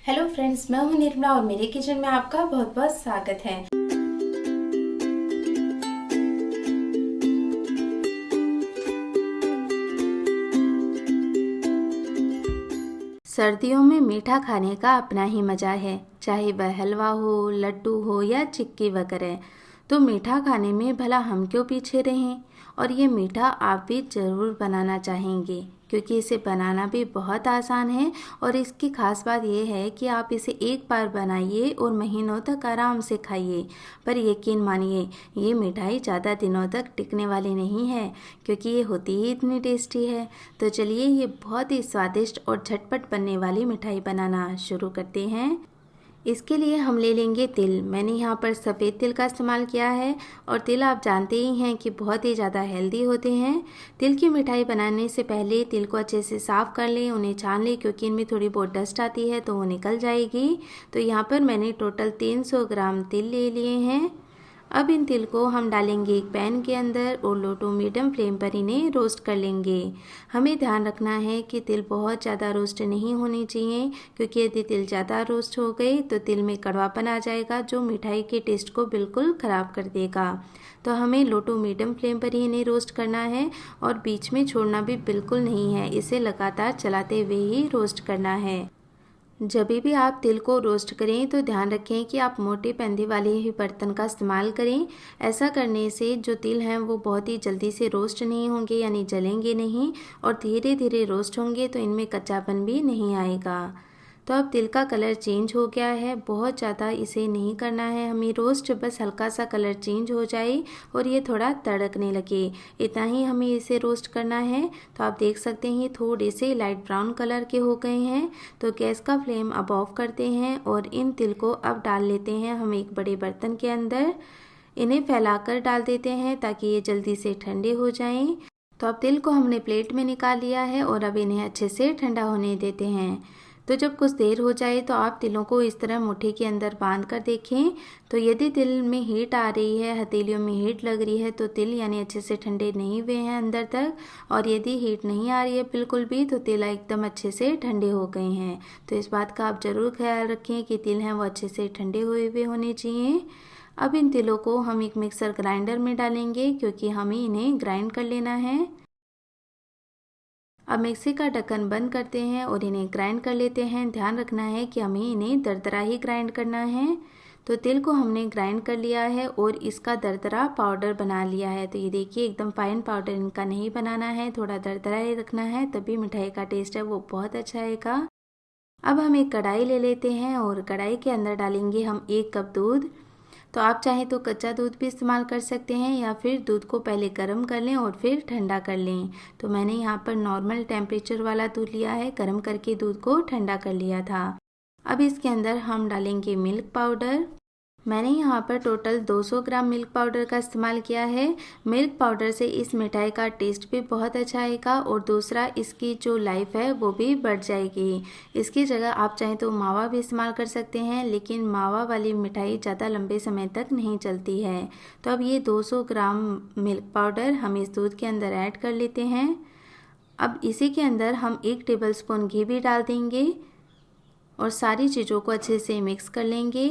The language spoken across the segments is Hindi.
हेलो फ्रेंड्स, मैं हूं निर्मला और मेरे किचन में आपका बहुत बहुत स्वागत है। सर्दियों में मीठा खाने का अपना ही मज़ा है, चाहे वह हलवा हो, लड्डू हो या चिक्की वगैरह। तो मीठा खाने में भला हम क्यों पीछे रहें। और ये मीठा आप भी ज़रूर बनाना चाहेंगे क्योंकि इसे बनाना भी बहुत आसान है। और इसकी खास बात यह है कि आप इसे एक बार बनाइए और महीनों तक आराम से खाइए। पर यकीन मानिए, ये मिठाई ज़्यादा दिनों तक टिकने वाली नहीं है क्योंकि ये होती ही इतनी टेस्टी है। तो चलिए, ये बहुत ही स्वादिष्ट और झटपट बनने वाली मिठाई बनाना शुरू करते हैं। इसके लिए हम ले लेंगे तिल। मैंने यहाँ पर सफ़ेद तिल का इस्तेमाल किया है और तिल आप जानते ही हैं कि बहुत ही ज़्यादा हेल्दी होते हैं। तिल की मिठाई बनाने से पहले तिल को अच्छे से साफ़ कर लें, उन्हें छान लें क्योंकि इनमें थोड़ी बहुत डस्ट आती है तो वो निकल जाएगी। तो यहाँ पर मैंने टोटल 300 ग्राम तिल ले लिए हैं। अब इन तिल को हम डालेंगे एक पैन के अंदर और लो टू मीडियम फ्लेम पर इन्हें रोस्ट कर लेंगे। हमें ध्यान रखना है कि तिल बहुत ज़्यादा रोस्ट नहीं होनी चाहिए क्योंकि यदि तिल ज़्यादा रोस्ट हो गए तो तिल में कड़वापन आ जाएगा जो मिठाई के टेस्ट को बिल्कुल ख़राब कर देगा। तो हमें लो टू मीडियम फ्लेम पर ही इन्हें रोस्ट करना है और बीच में छोड़ना भी बिल्कुल नहीं है, इसे लगातार चलाते हुए ही रोस्ट करना है। जब भी आप तिल को रोस्ट करें तो ध्यान रखें कि आप मोटे पैंधे वाले ही बर्तन का इस्तेमाल करें। ऐसा करने से जो तिल हैं वो बहुत ही जल्दी से रोस्ट नहीं होंगे, यानी जलेंगे नहीं और धीरे धीरे रोस्ट होंगे तो इनमें कच्चापन भी नहीं आएगा। तो अब तिल का कलर चेंज हो गया है, बहुत ज़्यादा इसे नहीं करना है हमें रोस्ट, बस हल्का सा कलर चेंज हो जाए और ये थोड़ा तड़कने लगे, इतना ही हमें इसे रोस्ट करना है। तो आप देख सकते हैं थोड़े से लाइट ब्राउन कलर के हो गए हैं। तो गैस का फ्लेम अब ऑफ करते हैं और इन तिल को अब डाल लेते हैं हम एक बड़े बर्तन के अंदर। इन्हें फैलाकर डाल देते हैं ताकि ये जल्दी से ठंडे हो जाएं। तो अब तिल को हमने प्लेट में निकाल लिया है और अब इन्हें अच्छे से ठंडा होने देते हैं। तो जब कुछ देर हो जाए तो आप तिलों को इस तरह मुट्ठी के अंदर बांध कर देखें। तो यदि तिल में हीट आ रही है, हथेलियों में हीट लग रही है तो तिल यानी अच्छे से ठंडे नहीं हुए हैं अंदर तक। और यदि हीट नहीं आ रही है बिल्कुल भी तो तिल एकदम अच्छे से ठंडे हो गए हैं। तो इस बात का आप ज़रूर ख्याल रखें कि तिल हैं वो अच्छे से ठंडे हुए हुए होने चाहिए। अब इन तिलों को हम एक मिक्सर ग्राइंडर में डालेंगे क्योंकि हमें इन्हें ग्राइंड कर लेना है। अब मिक्सी का ढक्कन बंद करते हैं और इन्हें ग्राइंड कर लेते हैं। ध्यान रखना है कि हमें इन्हें दरदरा ही ग्राइंड करना है। तो तिल को हमने ग्राइंड कर लिया है और इसका दरदरा पाउडर बना लिया है। तो ये देखिए, एकदम फाइन पाउडर इनका नहीं बनाना है, थोड़ा दरदरा ही रखना है, तभी मिठाई का टेस्ट है वो बहुत अच्छा आएगा। अब हम एक कढ़ाई ले लेते हैं और कढ़ाई के अंदर डालेंगे हम 1 कप दूध। तो आप चाहें तो कच्चा दूध भी इस्तेमाल कर सकते हैं या फिर दूध को पहले गर्म कर लें और फिर ठंडा कर लें। तो मैंने यहाँ पर नॉर्मल टेम्परेचर वाला दूध लिया है, गर्म करके दूध को ठंडा कर लिया था। अब इसके अंदर हम डालेंगे मिल्क पाउडर। मैंने यहाँ पर टोटल 200 ग्राम मिल्क पाउडर का इस्तेमाल किया है। मिल्क पाउडर से इस मिठाई का टेस्ट भी बहुत अच्छा आएगा और दूसरा इसकी जो लाइफ है वो भी बढ़ जाएगी। इसकी जगह आप चाहें तो मावा भी इस्तेमाल कर सकते हैं, लेकिन मावा वाली मिठाई ज़्यादा लंबे समय तक नहीं चलती है। तो अब ये 200 ग्राम मिल्क पाउडर हम इस दूध के अंदर ऐड कर लेते हैं। अब इसी के अंदर हम 1 टेबलस्पून घी भी डाल देंगे और सारी चीज़ों को अच्छे से मिक्स कर लेंगे।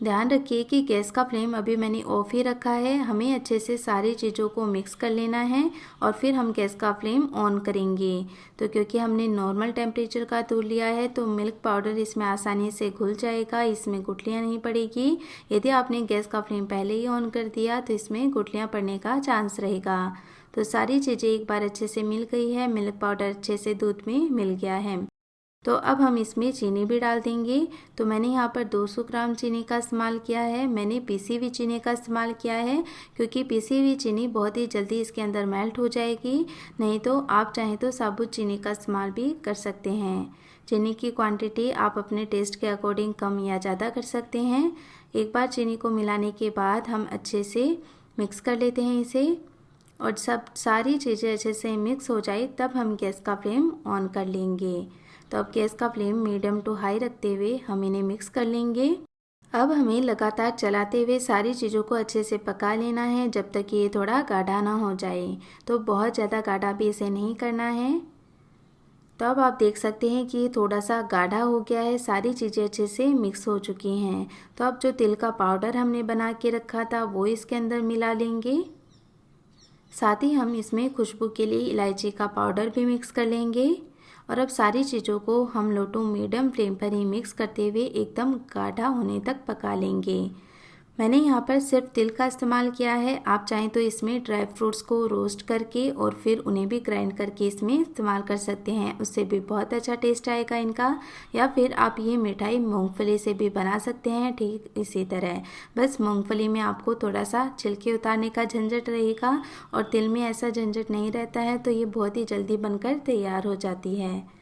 ध्यान रखिए कि गैस का फ्लेम अभी मैंने ऑफ ही रखा है, हमें अच्छे से सारी चीज़ों को मिक्स कर लेना है और फिर हम गैस का फ्लेम ऑन करेंगे। तो क्योंकि हमने नॉर्मल टेम्परेचर का दूध लिया है तो मिल्क पाउडर इसमें आसानी से घुल जाएगा, इसमें गुठलियाँ नहीं पड़ेगी। यदि आपने गैस का फ्लेम पहले ही ऑन कर दिया तो इसमें गुठलियाँ पड़ने का चांस रहेगा। तो सारी चीज़ें एक बार अच्छे से मिल गई है, मिल्क पाउडर अच्छे से दूध में मिल गया है। तो अब हम इसमें चीनी भी डाल देंगे। तो मैंने यहाँ पर 200 ग्राम चीनी का इस्तेमाल किया है। मैंने पीसी हुई चीनी का इस्तेमाल किया है क्योंकि पीसी हुई चीनी बहुत ही जल्दी इसके अंदर मेल्ट हो जाएगी। नहीं तो आप चाहें तो साबुत चीनी का इस्तेमाल भी कर सकते हैं। चीनी की क्वांटिटी आप अपने टेस्ट के अकॉर्डिंग कम या ज़्यादा कर सकते हैं। एक बार चीनी को मिलाने के बाद हम अच्छे से मिक्स कर लेते हैं इसे, और सब सारी चीज़ें अच्छे से मिक्स हो जाए तब हम गैस का फ्लेम ऑन कर लेंगे। तो अब गैस का फ्लेम मीडियम टू हाई रखते हुए हम इन्हें मिक्स कर लेंगे। अब हमें लगातार चलाते हुए सारी चीज़ों को अच्छे से पका लेना है जब तक ये थोड़ा गाढ़ा ना हो जाए। तो बहुत ज़्यादा गाढ़ा भी इसे नहीं करना है। तो अब आप देख सकते हैं कि ये थोड़ा सा गाढ़ा हो गया है, सारी चीज़ें अच्छे से मिक्स हो चुकी हैं। तो अब जो तिल का पाउडर हमने बना के रखा था वो इसके अंदर मिला लेंगे। साथ ही हम इसमें खुशबू के लिए इलायची का पाउडर भी मिक्स कर लेंगे। और अब सारी चीज़ों को हम लो टू मीडियम फ्लेम पर ही मिक्स करते हुए एकदम गाढ़ा होने तक पका लेंगे। मैंने यहाँ पर सिर्फ तिल का इस्तेमाल किया है, आप चाहें तो इसमें ड्राई फ्रूट्स को रोस्ट करके और फिर उन्हें भी ग्राइंड करके इसमें इस्तेमाल कर सकते हैं, उससे भी बहुत अच्छा टेस्ट आएगा इनका। या फिर आप ये मिठाई मूंगफली से भी बना सकते हैं, ठीक इसी तरह। बस मूंगफली में आपको थोड़ा सा छिलके उतारने का झंझट रहेगा और तिल में ऐसा झंझट नहीं रहता है, तो ये बहुत ही जल्दी बनकर तैयार हो जाती है।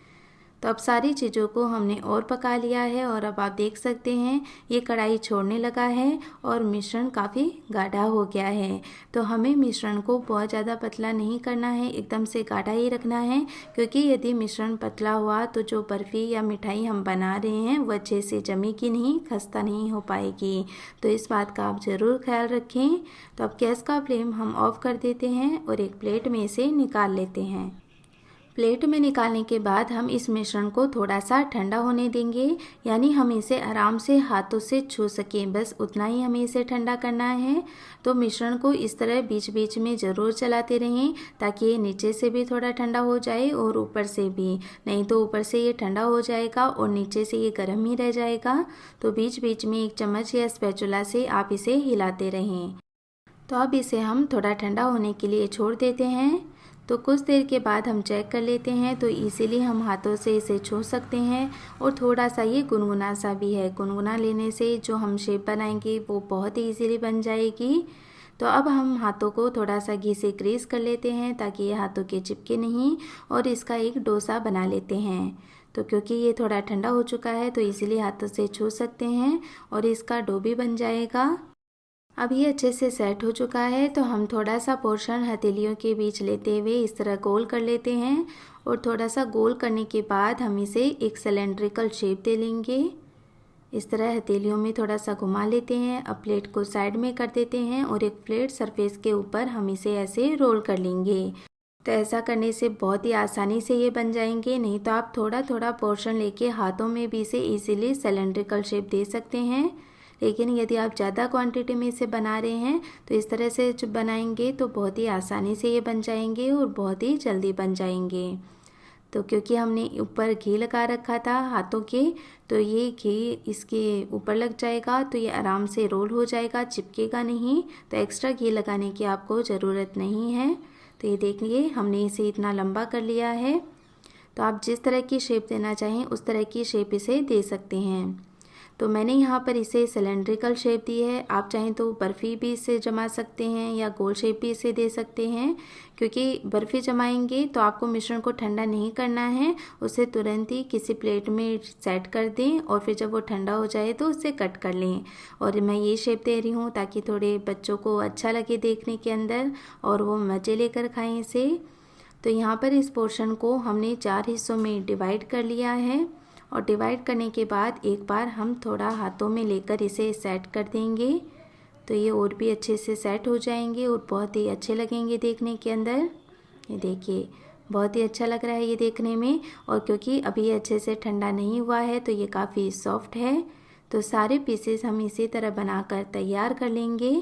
तो अब सारी चीज़ों को हमने और पका लिया है और अब आप देख सकते हैं ये कढ़ाई छोड़ने लगा है और मिश्रण काफ़ी गाढ़ा हो गया है। तो हमें मिश्रण को बहुत ज़्यादा पतला नहीं करना है, एकदम से गाढ़ा ही रखना है, क्योंकि यदि मिश्रण पतला हुआ तो जो बर्फ़ी या मिठाई हम बना रहे हैं वो अच्छे से जमेगी नहीं, खस्ता नहीं हो पाएगी। तो इस बात का आप ज़रूर ख्याल रखें। तो अब गैस का फ्लेम हम ऑफ़ कर देते हैं और एक प्लेट में इसे निकाल लेते हैं। प्लेट में निकालने के बाद हम इस मिश्रण को थोड़ा सा ठंडा होने देंगे, यानी हम इसे आराम से हाथों से छू सकें, बस उतना ही हमें इसे ठंडा करना है। तो मिश्रण को इस तरह बीच बीच में ज़रूर चलाते रहें ताकि ये नीचे से भी थोड़ा ठंडा हो जाए और ऊपर से भी, नहीं तो ऊपर से ये ठंडा हो जाएगा और नीचे से ये गर्म ही रह जाएगा। तो बीच बीच में एक चम्मच या स्पैचुला से आप इसे हिलाते रहें। तो अब इसे हम थोड़ा ठंडा होने के लिए छोड़ देते हैं। तो कुछ देर के बाद हम चेक कर लेते हैं, तो इजीली हम हाथों से इसे छू सकते हैं और थोड़ा सा ये गुनगुना सा भी है। गुनगुना लेने से जो हम शेप बनाएंगे वो बहुत ही इजीली बन जाएगी। तो अब हम हाथों को थोड़ा सा घी से ग्रीस कर लेते हैं ताकि ये हाथों के चिपके नहीं, और इसका एक डोसा बना लेते हैं। तो क्योंकि ये थोड़ा ठंडा हो चुका है तो इजीली हाथों से छू सकते हैं और इसका डो भी बन जाएगा। अब ये अच्छे से सेट हो चुका है, तो हम थोड़ा सा पोर्शन हथेलियों के बीच लेते हुए इस तरह गोल कर लेते हैं और थोड़ा सा गोल करने के बाद हम इसे एक सिलेंड्रिकल शेप दे लेंगे। इस तरह हथेलियों में थोड़ा सा घुमा लेते हैं। अब प्लेट को साइड में कर देते हैं और एक फ्लैट सरफेस के ऊपर हम इसे ऐसे रोल कर लेंगे। तो ऐसा करने से बहुत ही आसानी से ये बन जाएंगे, नहीं तो आप थोड़ा थोड़ा पोर्शन लेके हाथों में भी इसे इजीली सिलेंड्रिकल शेप दे सकते हैं। लेकिन यदि आप ज़्यादा क्वांटिटी में इसे बना रहे हैं तो इस तरह से जब बनाएंगे तो बहुत ही आसानी से ये बन जाएंगे और बहुत ही जल्दी बन जाएंगे। तो क्योंकि हमने ऊपर घी लगा रखा था हाथों के, तो ये घी इसके ऊपर लग जाएगा तो ये आराम से रोल हो जाएगा, चिपकेगा नहीं। तो एक्स्ट्रा घी लगाने की आपको ज़रूरत नहीं है। तो ये देखिए हमने इसे इतना लंबा कर लिया है। तो आप जिस तरह की शेप देना चाहें उस तरह की शेप इसे दे सकते हैं। तो मैंने यहाँ पर इसे सिलेंड्रिकल शेप दी है, आप चाहें तो बर्फ़ी भी इसे जमा सकते हैं या गोल शेप भी इसे दे सकते हैं। क्योंकि बर्फ़ी जमाएंगे तो आपको मिश्रण को ठंडा नहीं करना है, उसे तुरंत ही किसी प्लेट में सेट कर दें और फिर जब वो ठंडा हो जाए तो उसे कट कर लें। और मैं ये शेप दे रही हूँ ताकि थोड़े बच्चों को अच्छा लगे देखने के अंदर और वो मज़े लेकर खाएँ इसे। तो यहाँ पर इस पोर्शन को हमने 4 हिस्सों में डिवाइड कर लिया है और डिवाइड करने के बाद एक बार हम थोड़ा हाथों में लेकर इसे सेट कर देंगे, तो ये और भी अच्छे से सेट हो जाएंगे और बहुत ही अच्छे लगेंगे देखने के अंदर। ये देखिए बहुत ही अच्छा लग रहा है ये देखने में, और क्योंकि अभी ये अच्छे से ठंडा नहीं हुआ है तो ये काफ़ी सॉफ्ट है। तो सारे पीसेस हम इसी तरह बनाकर तैयार कर लेंगे।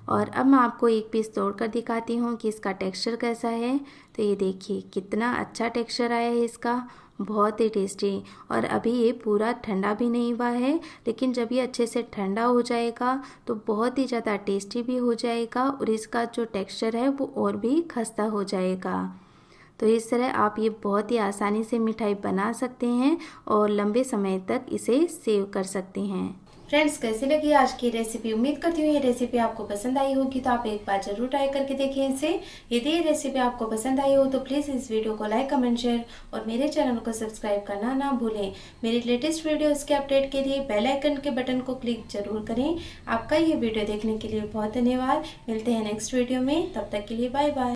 और अब मैं आपको एक पीस तोड़कर दिखाती हूँ कि इसका टेक्सचर कैसा है। तो ये देखिए कितना अच्छा टेक्सचर आया है इसका, बहुत ही टेस्टी। और अभी ये पूरा ठंडा भी नहीं हुआ है, लेकिन जब ये अच्छे से ठंडा हो जाएगा तो बहुत ही ज़्यादा टेस्टी भी हो जाएगा और इसका जो टेक्सचर है वो और भी खस्ता हो जाएगा। तो इस तरह आप ये बहुत ही आसानी से मिठाई बना सकते हैं और लंबे समय तक इसे सेव कर सकते हैं। फ्रेंड्स, कैसी लगी आज की रेसिपी? उम्मीद करती हूँ ये रेसिपी आपको पसंद आई होगी, तो आप एक बार जरूर ट्राई करके देखें इसे। यदि ये रेसिपी आपको पसंद आई हो तो प्लीज़ इस वीडियो को लाइक, कमेंट, शेयर और मेरे चैनल को सब्सक्राइब करना ना भूलें। मेरी लेटेस्ट वीडियोस के अपडेट के लिए बेल आइकन के बटन को क्लिक जरूर करें। आपका ये वीडियो देखने के लिए बहुत धन्यवाद। मिलते हैं नेक्स्ट वीडियो में, तब तक के लिए बाय बाय।